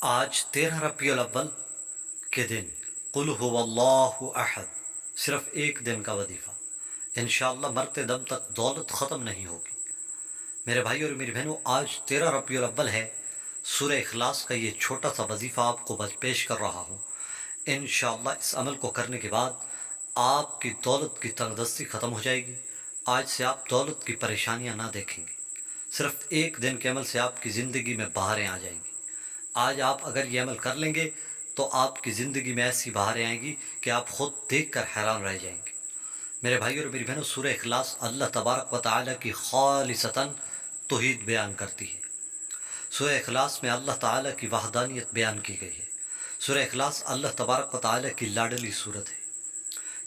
آج 13 ربیع الاول کے دن قل هو اللہ احد، صرف ایک دن کا وظیفہ، انشاءاللہ مرتے دم تک دولت ختم نہیں ہوگی۔ میرے بھائی اور میری بہنوں، آج 13 ربیع الاول ہے۔ سورہ اخلاص کا یہ چھوٹا سا وظیفہ آپ کو پیش کر رہا ہوں۔ انشاءاللہ اس عمل کو کرنے کے بعد آپ کی دولت کی تنگ دستی ختم ہو جائے گی۔ آج سے آپ دولت کی پریشانیاں نہ دیکھیں گے۔ صرف ایک دن کے عمل سے آپ کی زندگی میں بہاریں آ جائیں گی۔ آج آپ اگر یہ عمل کر لیں گے تو آپ کی زندگی میں ایسی بہاریں آئیں گی کہ آپ خود دیکھ کر حیران رہ جائیں گے۔ میرے بھائی اور میری بہنوں، سورہ اخلاص اللہ تبارک و تعالیٰ کی خالصتاً توحید بیان کرتی ہے۔ سورہ اخلاص میں اللہ تعالیٰ کی وحدانیت بیان کی گئی ہے۔ سورہ اخلاص اللہ تبارک و تعالیٰ کی لاڈلی صورت ہے۔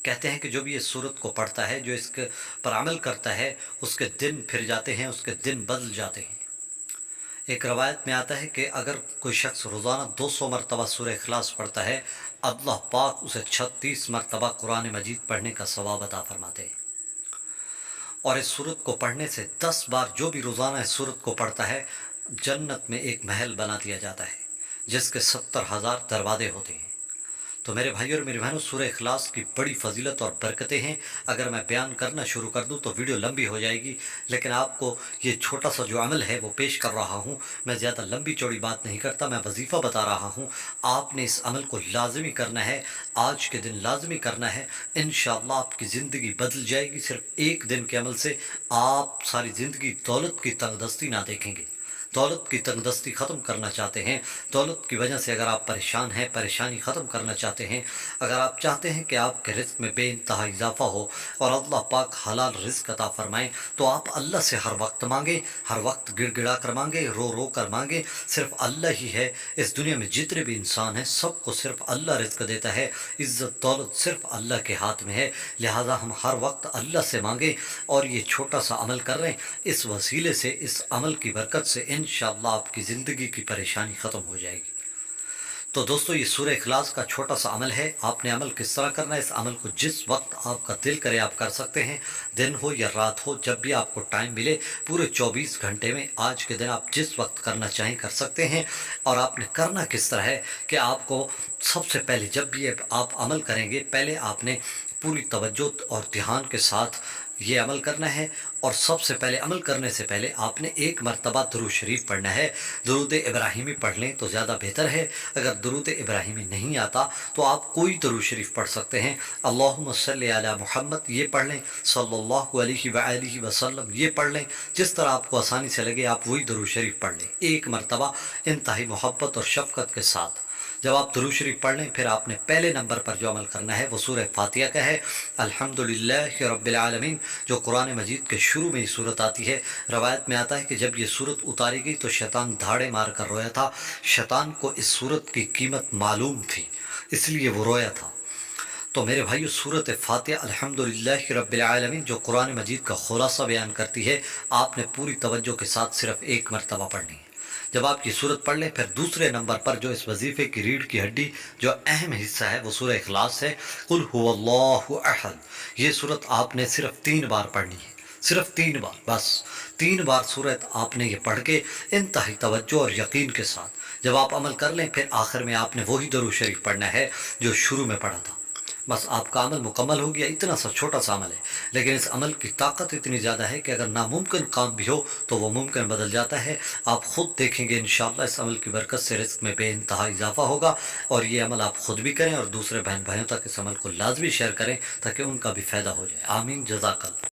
کہتے ہیں کہ جو بھی اس صورت کو پڑھتا ہے، جو اس کے پر عمل کرتا ہے، اس کے دن پھر جاتے ہیں، اس کے دن بدل جاتے ہیں۔ ایک روایت میں آتا ہے کہ اگر کوئی شخص روزانہ 200 مرتبہ سورہ اخلاص پڑھتا ہے، اللہ پاک اسے 36 مرتبہ قرآن مجید پڑھنے کا ثواب عطا فرماتے ہیں۔ اور اس سورت کو پڑھنے سے 10 بار جو بھی روزانہ اس سورت کو پڑھتا ہے، جنت میں ایک محل بنا دیا جاتا ہے جس کے 70,000 دروازے ہوتے ہیں۔ تو میرے بھائی اور میری بہنوں، سورہ اخلاص کی بڑی فضیلت اور برکتیں ہیں۔ اگر میں بیان کرنا شروع کر دوں تو ویڈیو لمبی ہو جائے گی، لیکن آپ کو یہ چھوٹا سا جو عمل ہے وہ پیش کر رہا ہوں۔ میں زیادہ لمبی چوڑی بات نہیں کرتا، میں وظیفہ بتا رہا ہوں۔ آپ نے اس عمل کو لازمی کرنا ہے، آج کے دن لازمی کرنا ہے۔ انشاءاللہ آپ کی زندگی بدل جائے گی۔ صرف ایک دن کے عمل سے آپ ساری زندگی دولت کی تنگ دستی نہ دیکھیں گے۔ دولت کی تنگ دستی ختم کرنا چاہتے ہیں، دولت کی وجہ سے اگر آپ پریشان ہیں، پریشانی ختم کرنا چاہتے ہیں، اگر آپ چاہتے ہیں کہ آپ کے رزق میں بے انتہا اضافہ ہو اور اللہ پاک حلال رزق عطا فرمائیں، تو آپ اللہ سے ہر وقت مانگیں، ہر وقت گڑ گڑا کر مانگیں، رو رو کر مانگیں۔ صرف اللہ ہی ہے اس دنیا میں، جتنے بھی انسان ہیں سب کو صرف اللہ رزق دیتا ہے۔ عزت دولت صرف اللہ کے ہاتھ میں ہے، لہذا ہم ہر وقت اللہ سے مانگیں۔ اور یہ چھوٹا سا عمل کر رہے ہیں، اس وسیلے سے، اس عمل کی برکت سے انشاءاللہ آپ کی زندگی کی پریشانی ختم ہو جائے گی۔ تو دوستو، یہ سورہ اخلاص کا چھوٹا سا عمل ہے۔ آپ نے عمل کس طرح کرنا ہے؟ اس عمل کو جس وقت آپ کا دل کرے آپ کر سکتے ہیں، دن ہو یا رات ہو، جب بھی آپ کو ٹائم ملے، پورے 24 گھنٹے میں آج کے دن آپ جس وقت کرنا چاہیں کر سکتے ہیں۔ اور آپ نے کرنا کس طرح ہے کہ آپ کو سب سے پہلے جب بھی آپ عمل کریں گے، پہلے آپ نے پوری توجہ اور دھیان کے ساتھ یہ عمل کرنا ہے۔ اور سب سے پہلے عمل کرنے سے پہلے آپ نے ایک مرتبہ درود شریف پڑھنا ہے۔ درود ابراہیمی پڑھ لیں تو زیادہ بہتر ہے۔ اگر درود ابراہیمی نہیں آتا تو آپ کوئی درود شریف پڑھ سکتے ہیں۔ اللہم صلی علی محمد یہ پڑھ لیں، صلی اللہ علیہ وآلہ وسلم یہ پڑھ لیں۔ جس طرح آپ کو آسانی سے لگے آپ وہی درود شریف پڑھ لیں، ایک مرتبہ انتہائی محبت اور شفقت کے ساتھ۔ جب آپ درود شریف پڑھ لیں، پھر آپ نے پہلے نمبر پر جو عمل کرنا ہے وہ سورہ فاتحہ کا ہے۔ الحمدللہ رب العالمین، جو قرآن مجید کے شروع میں یہ صورت آتی ہے۔ روایت میں آتا ہے کہ جب یہ صورت اتاری گئی تو شیطان دھاڑے مار کر رویا تھا۔ شیطان کو اس صورت کی قیمت معلوم تھی، اس لیے وہ رویا تھا۔ تو میرے بھائیو، سورۃ فاتحہ الحمدللہ رب العالمین جو قرآن مجید کا خلاصہ بیان کرتی ہے، آپ نے پوری توجہ کے ساتھ صرف ایک مرتبہ پڑھنی ہے۔ جب آپ یہ سورت پڑھ لیں، پھر دوسرے نمبر پر جو اس وظیفے کی ریڑھ کی ہڈی، جو اہم حصہ ہے، وہ سورہ اخلاص ہے۔ قل هو اللہ احد، یہ سورت آپ نے صرف 3 بار پڑھنی ہے، صرف 3 بار، بس 3 بار سورت آپ نے یہ پڑھ کے انتہائی توجہ اور یقین کے ساتھ جب آپ عمل کر لیں، پھر آخر میں آپ نے وہی درود شریف پڑھنا ہے جو شروع میں پڑھا تھا۔ بس آپ کا عمل مکمل ہو گیا۔ اتنا سا چھوٹا سا عمل ہے، لیکن اس عمل کی طاقت اتنی زیادہ ہے کہ اگر ناممکن کام بھی ہو تو وہ ممکن بدل جاتا ہے۔ آپ خود دیکھیں گے انشاءاللہ اس عمل کی برکت سے رزق میں بے انتہا اضافہ ہوگا۔ اور یہ عمل آپ خود بھی کریں اور دوسرے بہن بھائیوں تک اس عمل کو لازمی شیئر کریں تاکہ ان کا بھی فائدہ ہو جائے۔ آمین، جزاک اللہ۔